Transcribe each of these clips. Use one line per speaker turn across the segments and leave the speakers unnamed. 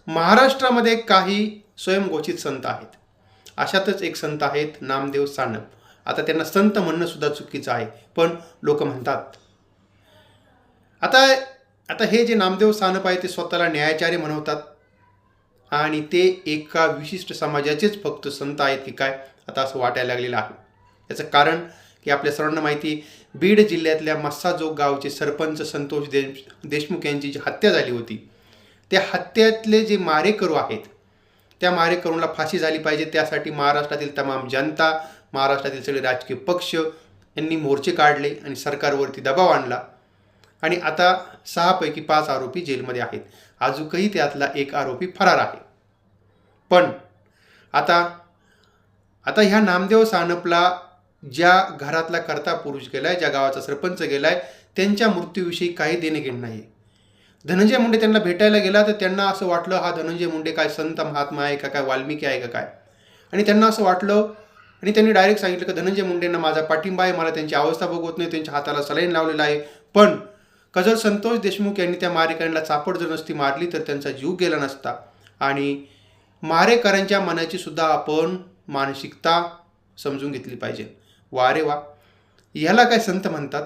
महाराष्ट्रामध्ये काही स्वयंघोषित संत आहेत. अशातच एक संत आहेत नामदेव सानप. आता त्यांना संत म्हणणं सुद्धा चुकीचं आहे, पण लोक म्हणतात. आता आता हे जे नामदेव सानप आहे ते स्वतःला न्यायाचार्य म्हणवतात आणि ते एका विशिष्ट समाजाचेच फक्त संत आहेत की काय, आता असं वाटायला लागलेलं आहे. याचं कारण की आपल्या सर्वांना माहिती, बीड जिल्ह्यातल्या मस्साजोग गावचे सरपंच संतोष देशमुख यांची जी हत्या झाली होती, त्या हत्येतले जे मारेकरू आहेत त्या मारेकरूंना फाशी झाली पाहिजे. त्यासाठी महाराष्ट्रातील तमाम जनता, महाराष्ट्रातील सगळे राजकीय पक्ष यांनी मोर्चे काढले आणि सरकारवरती दबाव आणला. आणि आता 6 पैकी 5 आरोपी जेलमध्ये आहेत. अजूनही त्यातला एक आरोपी फरार आहे. पण आता ह्या नामदेव सानपला ज्या घरातला कर्ता पुरुष गेलाय, ज्या गावाचा सरपंच गेलाय, त्यांच्या मृत्यूविषयी काही देणे घेणं नाही. धनंजय मुंडे त्यांना भेटायला गेला तर त्यांना असं वाटलं हा धनंजय मुंडे काय संत महात्मा आहे का, काय वाल्मिकी आहे का काय, आणि त्यांना असं वाटलं आणि त्यांनी डायरेक्ट सांगितलं की धनंजय मुंडेंना माझा पाठिंबा आहे, मला त्यांची अवस्था बघवत नाही, त्यांच्या हाताला सलाईन लावलेला आहे. पण जर संतोष देशमुख यांनी त्या मारेकऱ्यांना चापड जर नसती मारली तर त्यांचा जीव गेला नसता. आणि मारेकऱ्यांच्या मनाची सुद्धा आपण मानसिकता समजून घेतली पाहिजे. वा रे वा, ह्याला काय संत म्हणतात.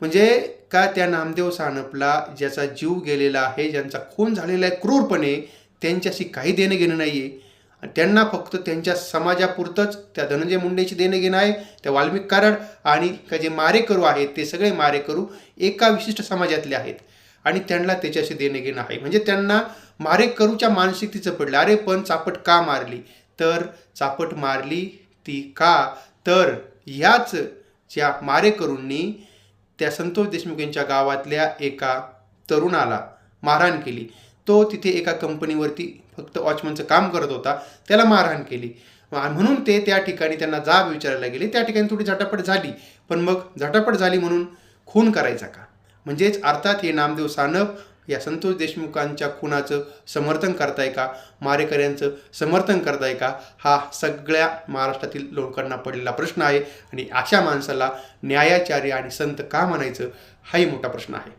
म्हणजे का त्या नामदेव सानपला ज्याचा जीव गेलेला आहे, ज्यांचा खून झालेला आहे क्रूरपणे, त्यांच्याशी काही देणं घेणं नाही आहे. त्यांना फक्त त्यांच्या समाजापुरतंच त्या धनंजय मुंडेची देणं घेणं आहे. त्या वाल्मिक कराड आणि का जे मारेकरू आहेत ते सगळे मारेकरू एका विशिष्ट समाजातले आहेत आणि त्यांना त्याच्याशी देणं घेणं आहे. म्हणजे त्यांना मारेकरूच्या मानसिकतेचं पडलं. अरे पण चापट का मारली, तर चापट मारली ती का, तर ह्याच ज्या मारेकरूंनी त्या संतोष देशमुख यांच्या गावातल्या एका तरुणाला मारहाण केली. तो तिथे एका कंपनीवरती फक्त वॉचमनचं काम करत होता, त्याला मारहाण केली. म्हणून ते त्या ठिकाणी त्यांना जाब विचारायला गेले. त्या ठिकाणी थोडी झटापट झाली, पण मग झटापट झाली म्हणून खून करायचा का? म्हणजेच अर्थात हे नामदेव सानप या संतोष देशमुखांच्या खुनाचं समर्थन करताय का, मारेकऱ्यांचं समर्थन करताय का, हा सगळ्या महाराष्ट्रातील लोकांना पडलेला प्रश्न आहे. आणि अशा माणसाला न्यायाचार्य आणि संत का म्हणायचं, हाही मोठा प्रश्न आहे.